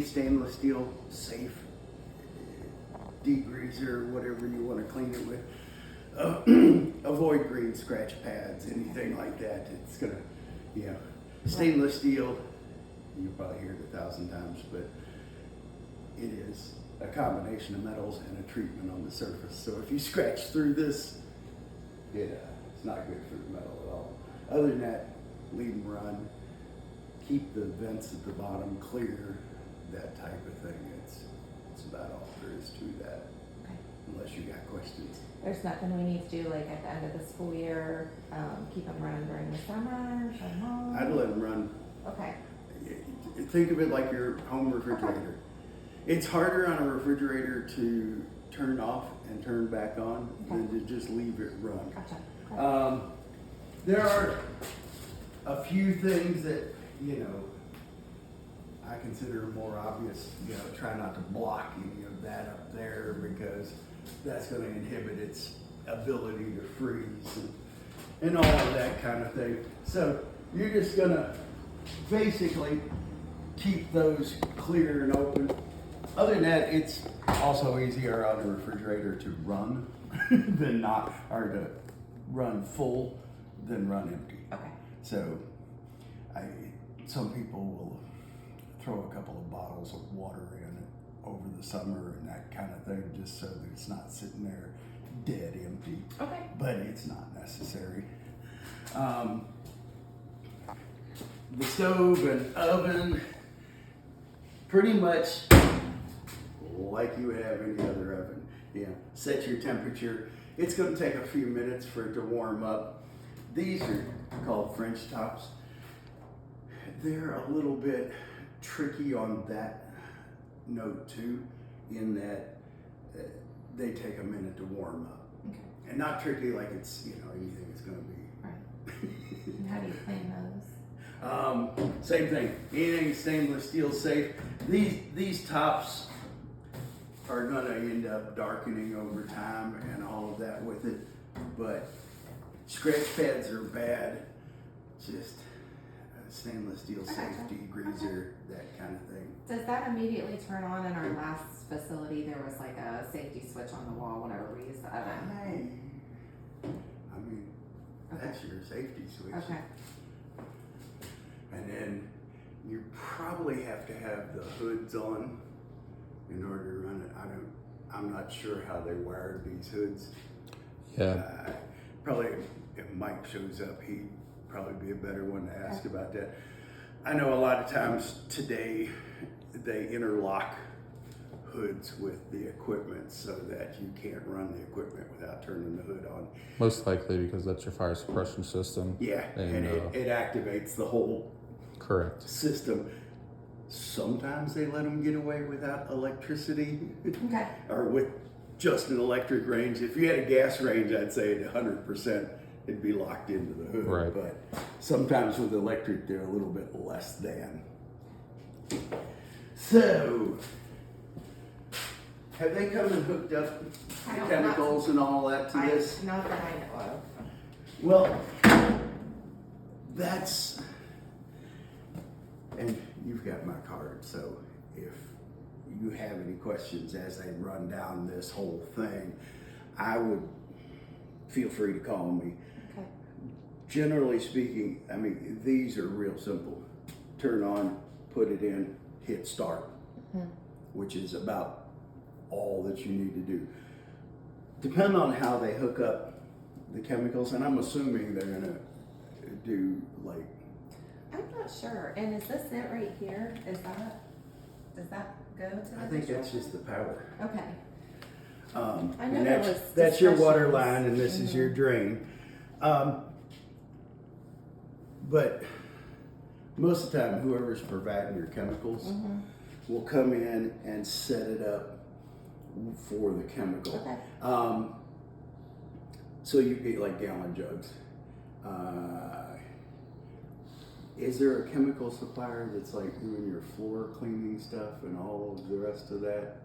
any stainless steel safe degreaser, whatever you want to clean it with. Avoid green scratch pads, anything like that. It's gonna, stainless steel, you'll probably hear it 1,000 times, but it is a combination of metals and a treatment on the surface. So if you scratch through this, it's not good for the metal at all. Other than that, leave them run. Keep the vents at the bottom clear, that type of thing. It's about all there is to that. Okay. Unless you got questions. There's nothing we need to do like at the end of the school year, keep them running during the summer, shut them off? I'd let them run. Okay. Think of it like your home refrigerator. Okay. It's harder on a refrigerator to turn off and turn back on than to just leave it run. Gotcha. Okay. There are a few things that, I consider more obvious. Try not to block any of that up there because that's going to inhibit its ability to freeze and all of that kind of thing. So you're just going to basically keep those clear and open. Other than that, it's also easier on the refrigerator to run than not, or to run full than run empty. Okay. So some people will throw a couple of bottles of water in over the summer and that kind of thing, just so that it's not sitting there dead empty. Okay. But it's not necessary. The stove and oven, pretty much like you would have any other oven. Set your temperature. It's going to take a few minutes for it to warm up. These are called French tops. They're a little bit tricky on that note too, in that they take a minute to warm up. Okay. And not tricky like it's, anything is going to be. Right. And how do you clean those? Same thing. Anything stainless steel safe. These tops are going to end up darkening over time and all of that with it. But scratch pads are bad. Just stainless steel safe degreaser, that kind of thing. Does that immediately turn on? In our last facility, there was like a safety switch on the wall whenever we used the oven. That's your safety switch. Okay. And then you probably have to have the hoods on in order to run it. I'm not sure how they wired these hoods. Yeah. Probably if Mike shows up, he'd probably be a better one to ask about that. I know a lot of times today they interlock hoods with the equipment so that you can't run the equipment without turning the hood on. Most likely because that's your fire suppression system. Yeah, and it activates the whole correct system. Sometimes they let them get away without electricity or with just an electric range. If you had a gas range, I'd say at 100% it'd be locked into the hood. Right. But sometimes with electric, they're a little bit less than. So, have they come and hooked up the chemicals and all that to this? Not that I know of. Well, that's, and you've got my card, so if you have any questions as they run down this whole thing, I would feel free to call me. Okay. Generally speaking, these are real simple. Turn on, put it in, hit start, which is about all that you need to do. Depending on how they hook up the chemicals, and I'm assuming they're gonna do like. I'm not sure. And is this it right here? Does that go to the I think that's dishwasher? just the power. Okay. I know And there was that's your water discussions. line, and this is your drain. But most of the time, whoever's providing your chemicals will come in and set it up for the chemical. Okay. So you get like gallon jugs. Is there a chemical supplier that's like doing your floor cleaning stuff and all of the rest of that?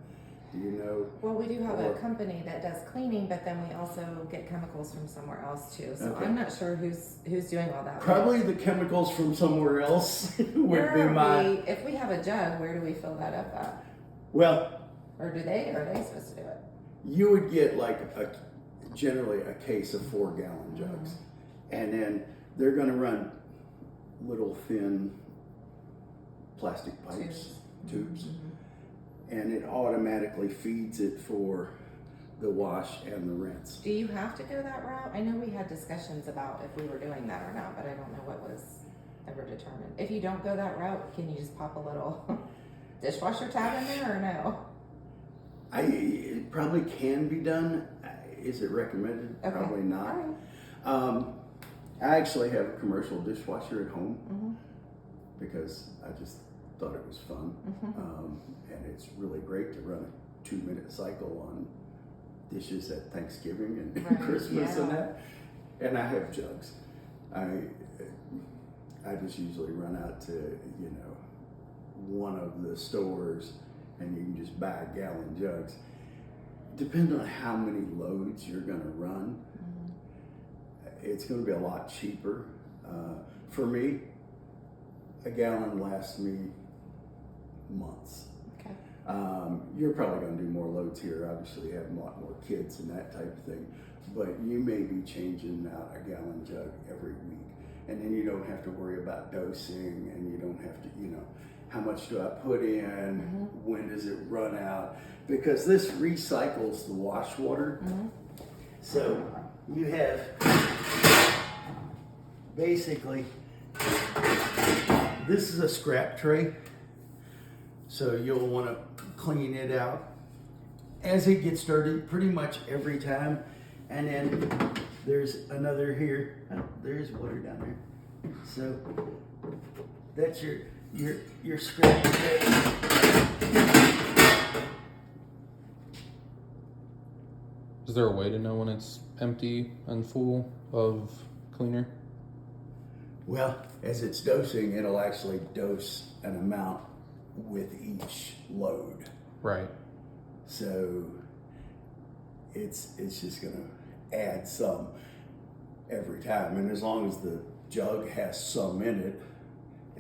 Do you know? Well, we do have a Or- company that does cleaning, but then we also get chemicals from somewhere else too. So Okay. I'm not sure who's doing all that. Probably the chemicals from somewhere else would Where be are my. we, if we have a jug, where do we fill that up at? Well, Or are they supposed to do it? you would get like generally a case of 4-gallon jugs, and then they're going to run little thin plastic pipes, tubes, and it automatically feeds it for the wash and the rinse. Do you have to go that route? I know we had discussions about if we were doing that or not, but I don't know what was ever determined. If you don't go that route, can you just pop a little dishwasher tab in there or no? It probably can be done. Is it recommended? Okay. Probably not. All right. I actually have a commercial dishwasher at home Mm-hmm. because I just thought it was fun. Mm-hmm. And it's really great to run a 2-minute cycle on dishes at Thanksgiving and Right, Christmas and yeah. that. And I have jugs. I just usually run out to, one of the stores and you can just buy gallon jugs. Depending on how many loads you're gonna run, it's gonna be a lot cheaper. For me, a gallon lasts me months. Okay. You're probably gonna do more loads here. Obviously, you have a lot more kids and that type of thing. But you may be changing out a gallon jug every week. And then you don't have to worry about dosing and you don't have to, how much do I put in? When does it run out? Because this recycles the wash water. So you have basically, this is a scrap tray. So you'll want to clean it out as it gets dirty pretty much every time. And then there's another here. Oh, there's water down there. So that's your scrap tray. Is there a way to know when it's empty and full of cleaner? Well, as it's dosing, it'll actually dose an amount with each load. Right. So it's just gonna add some every time. And as long as the jug has some in it.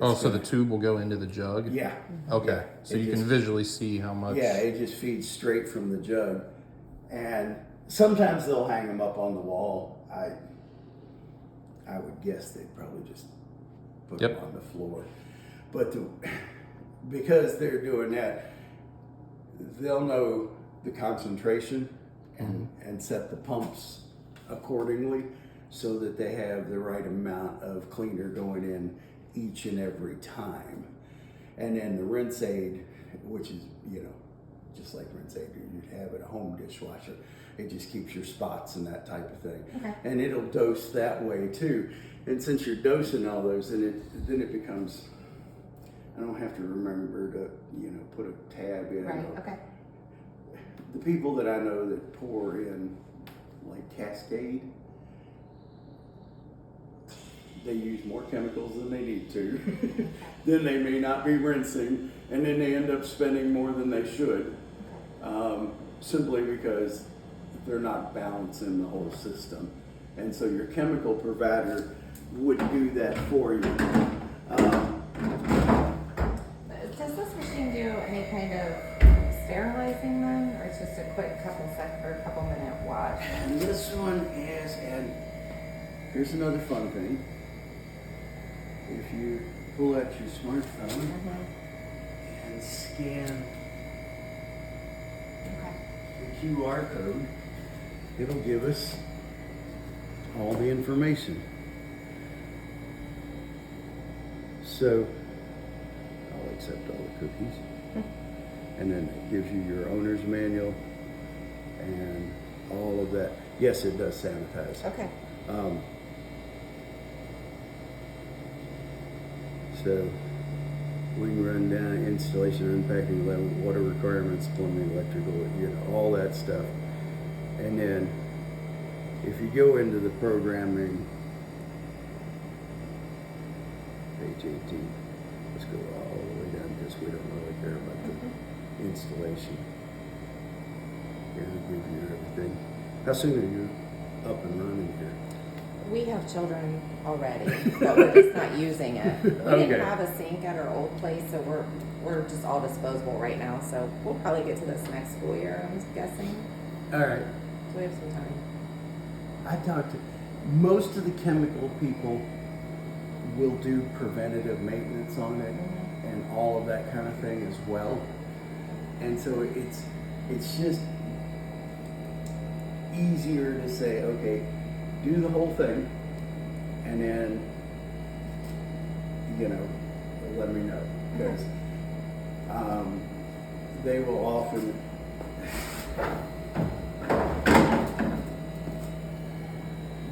Oh, it's so the gonna- tube will go into the jug? Yeah. Okay. Yeah. So It you can just- visually see how much. Yeah, it just feeds straight from the jug. And sometimes they'll hang them up on the wall. I would guess they'd probably just put Yep. them on the floor. But because they're doing that, they'll know the concentration and set the pumps accordingly so that they have the right amount of cleaner going in each and every time. And then the rinse aid, which is, just like rinse aid you'd have at a home dishwasher, it just keeps your spots and that type of thing. Okay. And it'll dose that way too. And since you're dosing all those, then it becomes, I don't have to remember to, put a tab in. Right. or- Okay. The people that I know that pour in like Cascade, they use more chemicals than they need to. Then they may not be rinsing, and then they end up spending more than they should, simply because they're not balancing the whole system. And so your chemical provider would do that for you. Does this machine do any kind of sterilizing then, or it's just a quick couple minute wash? And this one is, and here's another fun thing. If you pull out your smartphone and scan the QR code, it'll give us all the information. So I'll accept all the cookies. And then it gives you your owner's manual and all of that. Yes, it does sanitize. Okay. So we can run down installation, unpacking, water requirements, plumbing, electrical, all that stuff. And then if you go into the programming, page 18, let's go all the way down because we don't really care about the installation. it'll give you everything. How soon are you up and running here? We have children already, but we're just not using it. We Okay. didn't have a sink at our old place, so we're just all disposable right now. So we'll probably get to this next school year, I'm guessing. All right. So we have some time. I talked to most of the chemical people will do preventative maintenance on it and all of that kind of thing as well. And so it's just easier to say, okay, do the whole thing and then, let me know. Because they will often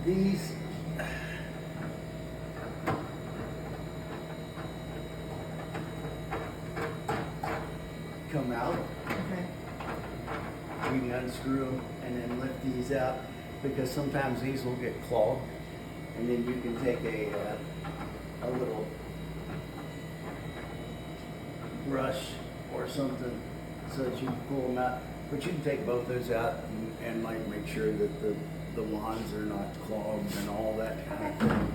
these come out. Okay. You can unscrew them and then lift these out because sometimes these will get clogged, and then you can take a little brush or something so that you can pull them out. But you can take both those out and like make sure that the wands are not clogged and all that kind of thing.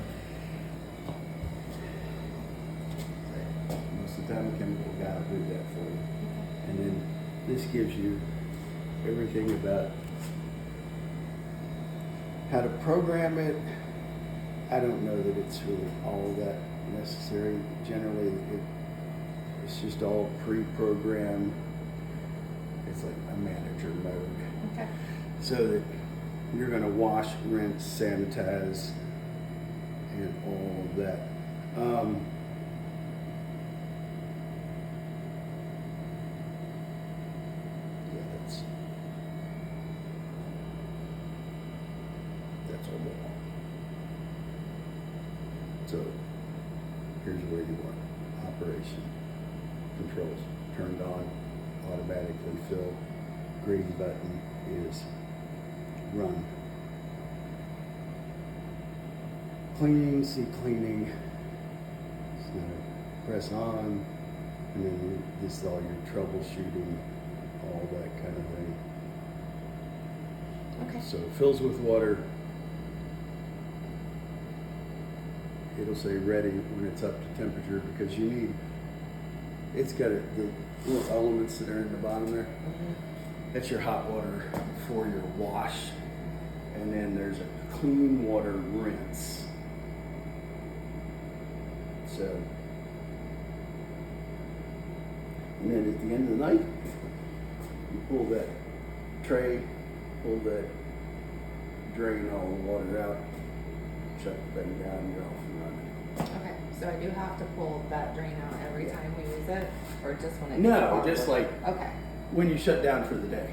Most of the time, a chemical guy will do that for you. And then this gives you everything about how to program it. I don't know that it's really all that necessary. Generally, it's just all pre-programmed. It's like a manager mode. Okay. So that you're going to wash, rinse, sanitize, and all of that. Yeah, that's all that. So here's where you want operation controls turned on, automatically fill. Green button is run. Cleaning, see cleaning. So press on, and then this is all your troubleshooting, all that kind of thing. Okay. So it fills with water. It'll say ready when it's up to temperature because you need, it's got the little elements that are in the bottom there. That's your hot water for your wash. And then there's a clean water rinse. So, and then at the end of the night, you pull that tray, pull that drain all the water out, shut the thing down, and you're off and running. Okay. So I do have to pull that drain out every time we use it, or just when it No, just like Okay. when you shut down for the day.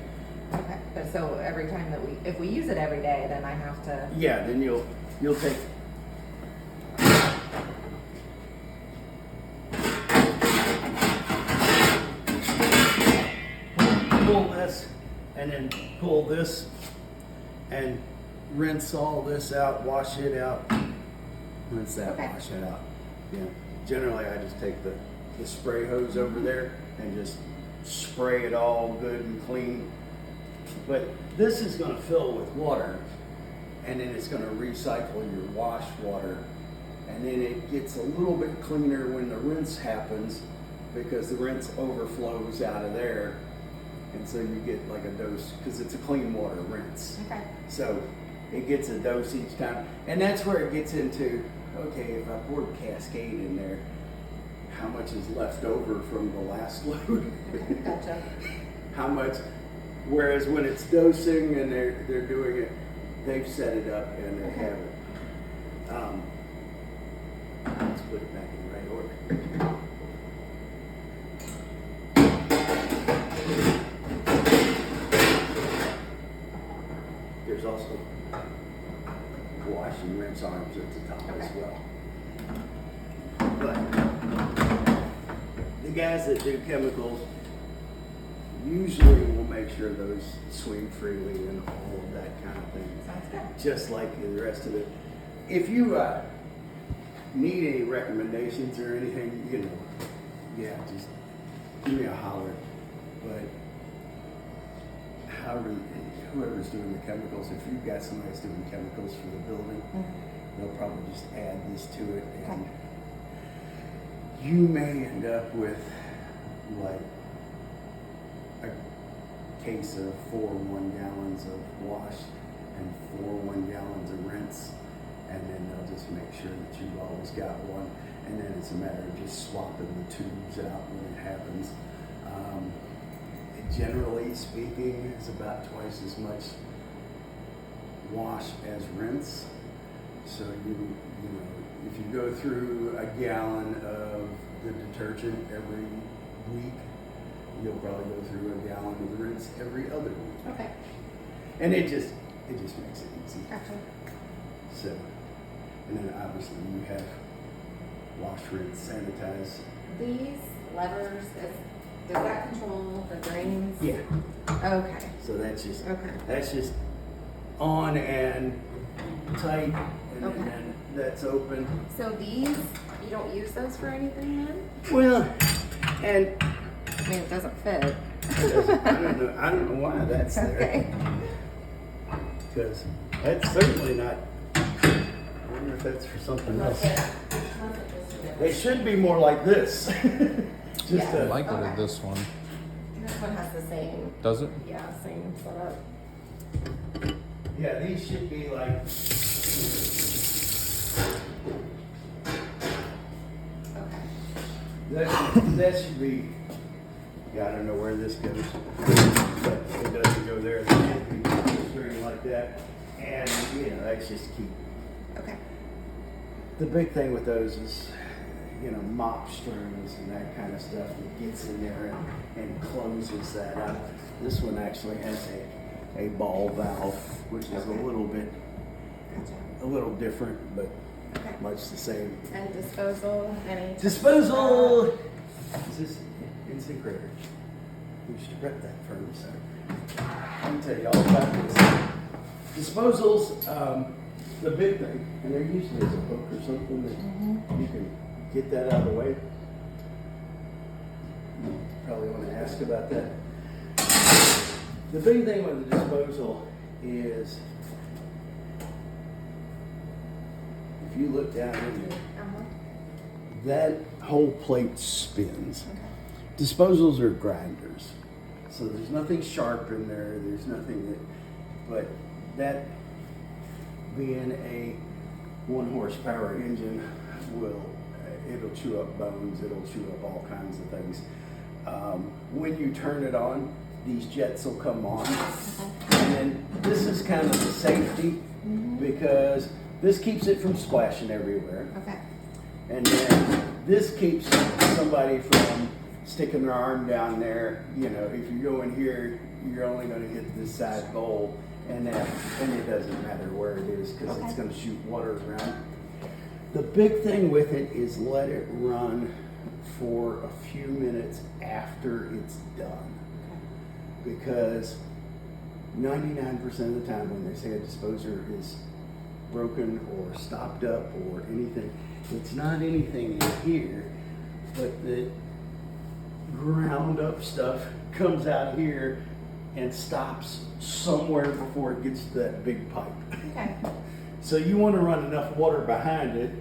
Okay. But so every time that if we use it every day, then I have to. Yeah, then you'll take pull this and then pull this and rinse all this out, wash it out, rinse that, Okay. wash it out. Yeah. Generally I just take the spray hose over there and just spray it all good and clean. But this is going to fill with water, and then it's going to recycle your wash water, and then it gets a little bit cleaner when the rinse happens because the rinse overflows out of there, and so you get like a dose because it's a clean water rinse. Okay. So it gets a dose each time, and that's where it gets into, okay, if I poured Cascade in there, how much is left over from the last load? Gotcha. How much? Whereas when it's dosing and they're doing it, they've set it up and they have it. Let's put it back in the right order. There's also wash and rinse arms at the top as well. But the guys that do chemicals usually will make sure those swing freely and all of that kind of thing. Sounds good. Just like the rest of it. If you need any recommendations or anything, yeah, just give me a holler. But whoever's doing the chemicals, if you've got somebody that's doing chemicals for the building, they'll probably just add this to it, and you may end up with like a case of 4 1-gallons of wash and 4 1-gallons of rinse, and then they'll just make sure that you've always got one, and then it's a matter of just swapping the tubes out when it happens. Generally speaking, it's about twice as much wash as rinse. So you know, if you go through a gallon of the detergent every week, you'll probably go through a gallon of the rinse every other week. Okay. And it just makes it easy. Gotcha. So, and then obviously you have wash, rinse, sanitize. These levers, does that control the drains? Yeah. Okay. So that's just on and tight, and Okay. then that's open. So these, you don't use those for anything then? Well, and I mean, it doesn't fit. I don't know why that's there. Okay. Because that's certainly not. I wonder if that's for something else. They should be more like this. Just I a, like it Okay. at this one. This one has the same, Does it? yeah, same setup. yeah, these should be like. Okay. That should be. Yeah, I don't know where this goes, but it doesn't go there. It should be a string like that, and you know that's just keep. Okay. The big thing with those is, you know, mop strings and that kind of stuff that gets in there and closes that up. This one actually has a ball valve, which is a little bit, Gotcha. a little different, but Okay. much the same. And disposal, any? Disposal! Is this instant grater? We should rep that for me, so I can tell you all about this. Disposals, the big thing, and there usually is a book or something that you can get that out of the way. You probably want to ask about that. The big thing with the disposal is if you look down in there, that whole plate spins. Okay. Disposals are grinders. So there's nothing sharp in there, there's nothing that, but that being a 1 horsepower engine it'll chew up bones, it'll chew up all kinds of things. When you turn it on, these jets will come on. And then this is kind of the safety because this keeps it from splashing everywhere. Okay. And then this keeps somebody from sticking their arm down there. You know, if you go in here, you're only going to hit this side bowl, and it doesn't matter where it is because it's going to shoot water around. The big thing with it is let it run for a few minutes after it's done. Because 99% of the time when they say a disposer is broken or stopped up or anything, it's not anything in here, but the ground up stuff comes out here and stops somewhere before it gets to that big pipe. Okay. So you want to run enough water behind it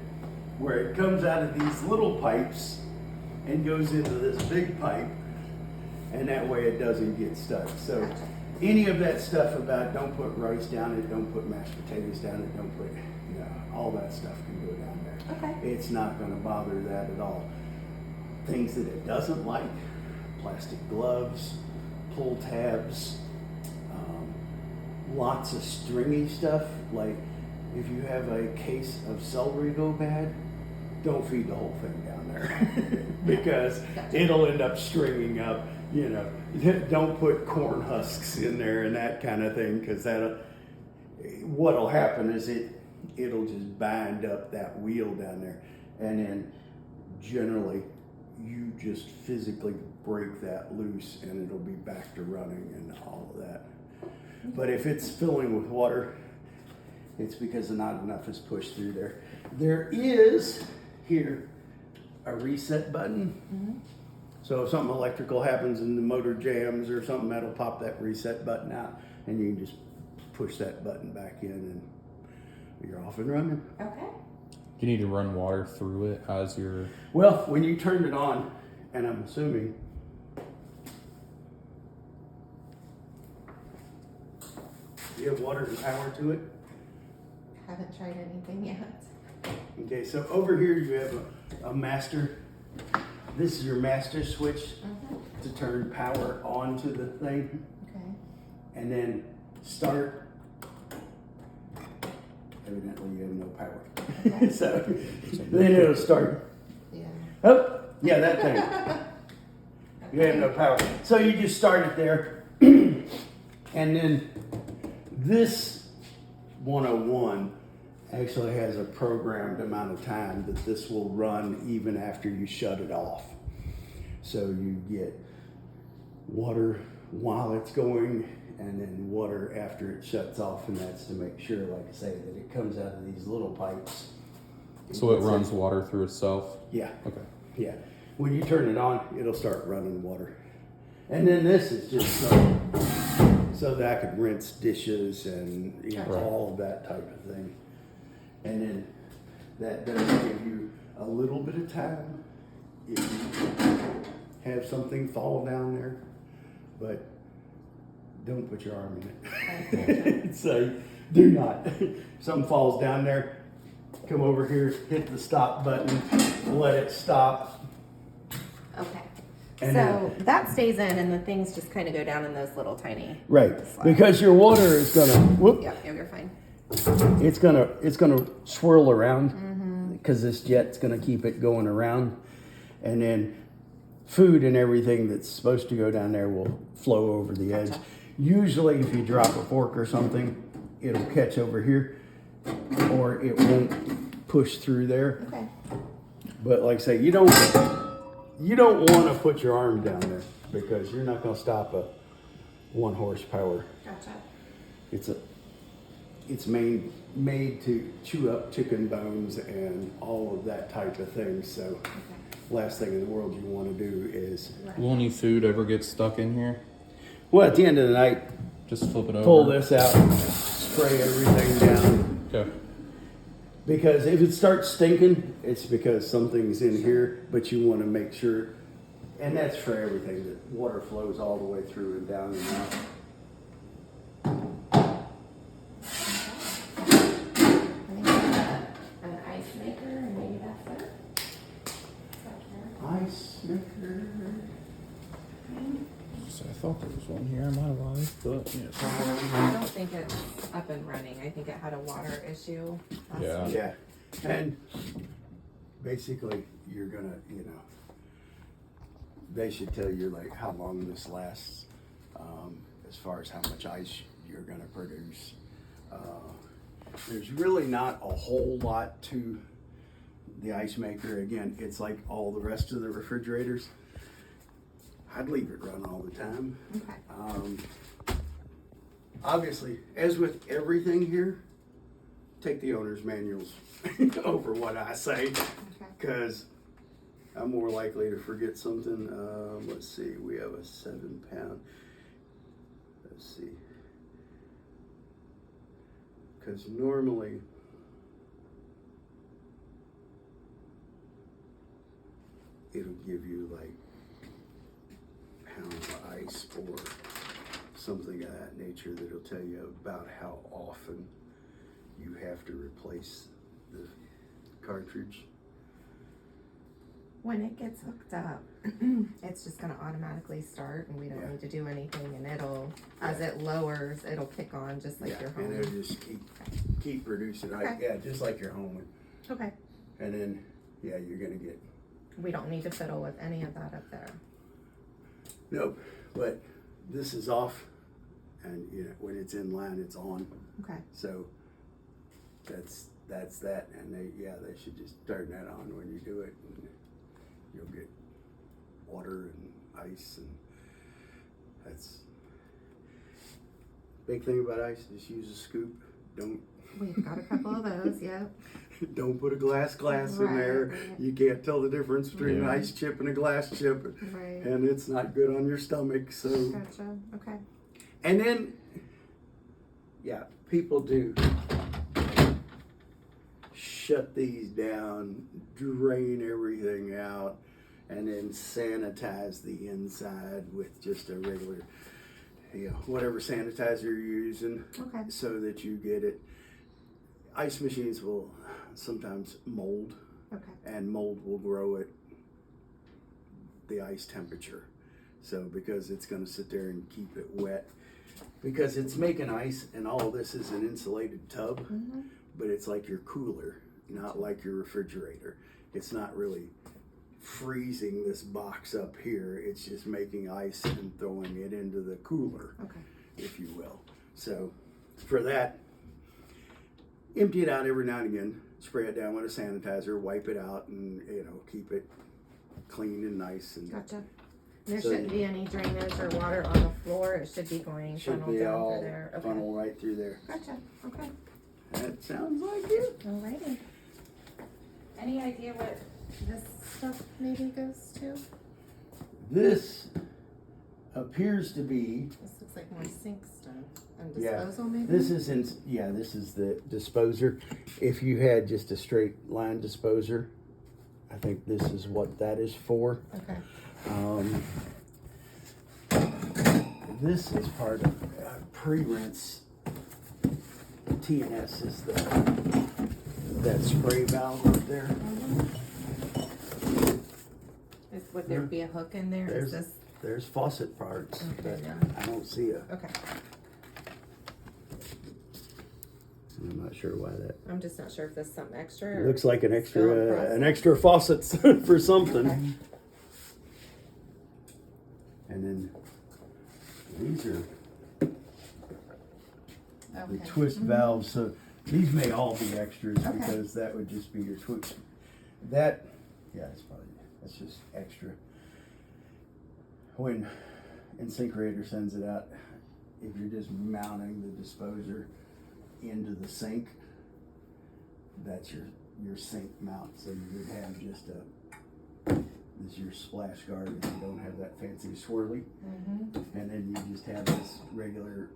where it comes out of these little pipes and goes into this big pipe, and that way it doesn't get stuck. So any of that stuff about don't put rice down it, don't put mashed potatoes down it, don't put, you know, all that stuff can go down there. Okay. It's not going to bother that at all. Things that it doesn't like, plastic gloves, pull tabs, lots of stringy stuff. Like if you have a case of celery go bad, don't feed the whole thing down there because it'll end up stringing up. You know, don't put corn husks in there and that kind of thing because what'll happen is it'll just bind up that wheel down there, and then generally you just physically break that loose and it'll be back to running and all of that. But if it's filling with water, it's because not enough is pushed through there. There is here a reset button. So if something electrical happens and the motor jams or something, that'll pop that reset button out, and you can just push that button back in, and you're off and running. Okay. You need to run water through it as you're. Well, when you turn it on, and I'm assuming. You have water and power to it? Haven't tried anything yet. Okay, so over here you have a master. This is your master switch to turn power onto the thing. Okay. And then start. Evidently you have no power. Okay. So then it'll start. Yeah. Oh, yeah, that thing. You have no power. So you just start it there. And then this 101 actually has a programmed amount of time that this will run even after you shut it off. So you get water while it's going, and then water after it shuts off, and that's to make sure, like I say, that it comes out of these little pipes. So it runs water through itself? Yeah. Okay. Yeah. When you turn it on, it'll start running water. And then this is just so that I could rinse dishes and Gotcha. all of that type of thing. And then that does give you a little bit of time if you have something fall down there, but don't put your arm in it. So do not. If something falls down there, come over here, hit the stop button, let it stop. Okay. And So that stays in, and the things just kind of go down in those little tiny. Right, because your water is gonna whoop. Yeah, you're fine. It's gonna swirl around because this jet's gonna keep it going around, and then food and everything that's supposed to go down there will flow over the edge. Gotcha. Usually, if you drop a fork or something, it'll catch over here, or it won't push through there. Okay. But like I say, you don't want to put your arm down there because you're not gonna stop a 1 horsepower. Gotcha. It's made to chew up chicken bones and all of that type of thing. So last thing in the world you want to do is, Will any food ever get stuck in here? well, at the end of the night, Just flip it over. pull this out, spray everything down. Okay. Because if it starts stinking, it's because something's in here, but you want to make sure, and that's for everything, that water flows all the way through and down and out. I think an ice maker, and maybe that's it. Ice maker. So I thought there was one here. I might have lied, but yes. I don't think it's up and running. I think it had a water issue last Yeah. week. Yeah, and basically you're gonna, they should tell you like how long this lasts, as far as how much ice you're gonna produce. There's really not a whole lot to the ice maker. Again, it's like all the rest of the refrigerators. I'd leave it run all the time. Okay. Obviously, as with everything here, take the owner's manuals over what I say, Okay. because I'm more likely to forget something. Let's see, we have a 7-pound. Let's see. Because normally, it'll give you like pound of ice or something of that nature that'll tell you about how often you have to replace the cartridge. When it gets hooked up, it's just gonna automatically start, and we don't Yeah. need to do anything, and it'll, as it lowers, it'll kick on just like your And home. it'll just keep producing. Okay. Yeah, just like your home. Okay. And then, yeah, you're gonna get, We don't need to fiddle with any of that up there. nope, but this is off, and when it's in line, it's on. Okay. So that's that, and they should just turn that on when you do it, and you'll get water and ice, and that's big thing about ice. Just use a scoop. Don't We've got a couple of those, yeah. Don't put a glass in there. Right. You can't tell the difference between an Yeah. ice chip and a glass chip, Right. and it's not good on your stomach. So, Gotcha. Okay. and then, yeah, people do shut these down, drain everything out, and then sanitize the inside with just a regular, whatever sanitizer you're using, Okay. so that you get it. Ice machines will sometimes mold, Okay. and mold will grow at the ice temperature. So because it's going to sit there and keep it wet, because it's making ice, and all this is an insulated tub, Mm-hmm. but it's like your cooler, not like your refrigerator. It's not really freezing this box up here. It's just making ice and throwing it into the cooler, Okay. if you will. So for that, empty it out every now and again, spray it down with a sanitizer, wipe it out, and keep it clean and nice. And Gotcha. There So- shouldn't be any drainage or water on the floor. It should be going should funnel be down all through there. Okay. funnel right through there. Gotcha. Okay. That sounds like it. Alrighty. Any idea what this stuff maybe goes to? This appears to be, This looks like more sink stuff and Yeah. disposal maybe. this is the disposer. If you had just a straight line disposer, I think this is what that is for. Okay. This is part of pre-rinse. T&S is that spray valve up there. Would there be a hook in there? Is this There's faucet parts, Okay, but yeah. I don't see a. okay? I'm not sure why that. I'm just not sure if this is something extra. It Or looks like an still in extra process. an extra faucet for something. Okay. And then these are the Okay. twist valves. So these may all be extras Okay. because that would just be your twist. That's just extra. When InSinkErator sends it out, if you're just mounting the disposer into the sink, that's your sink mount. So you would have just this is your splash guard if you don't have that fancy swirly, Mm-hmm. and then you just have this regular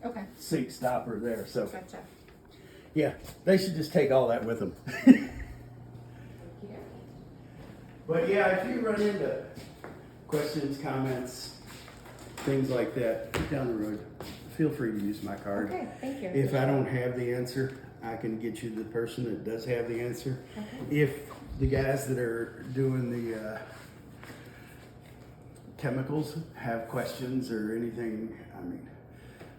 Okay. sink stopper there. So Gotcha. yeah, they should just take all that with them. Yeah. But yeah, if you run into questions, comments, things like that down the road, feel free to use my card. Okay. Thank you. If I don't have the answer, I can get you the person that does have the answer. Okay. If the guys that are doing the chemicals have questions or anything, I mean,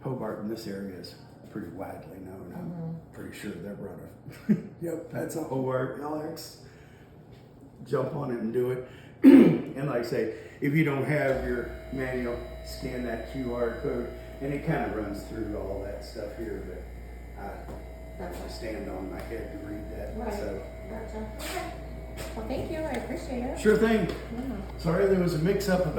Hobart in this area is pretty widely known. I'm pretty sure they're running. Yep, that's a Hobart LX. Jump on it and do it. And like I say, if you don't have your manual, scan that QR code, and it kind of runs through all that stuff here, but I have to stand on my head to read that. Right. So Gotcha. Okay. Well, thank you. I appreciate it. sure thing. Yeah. Sorry there was a mix up about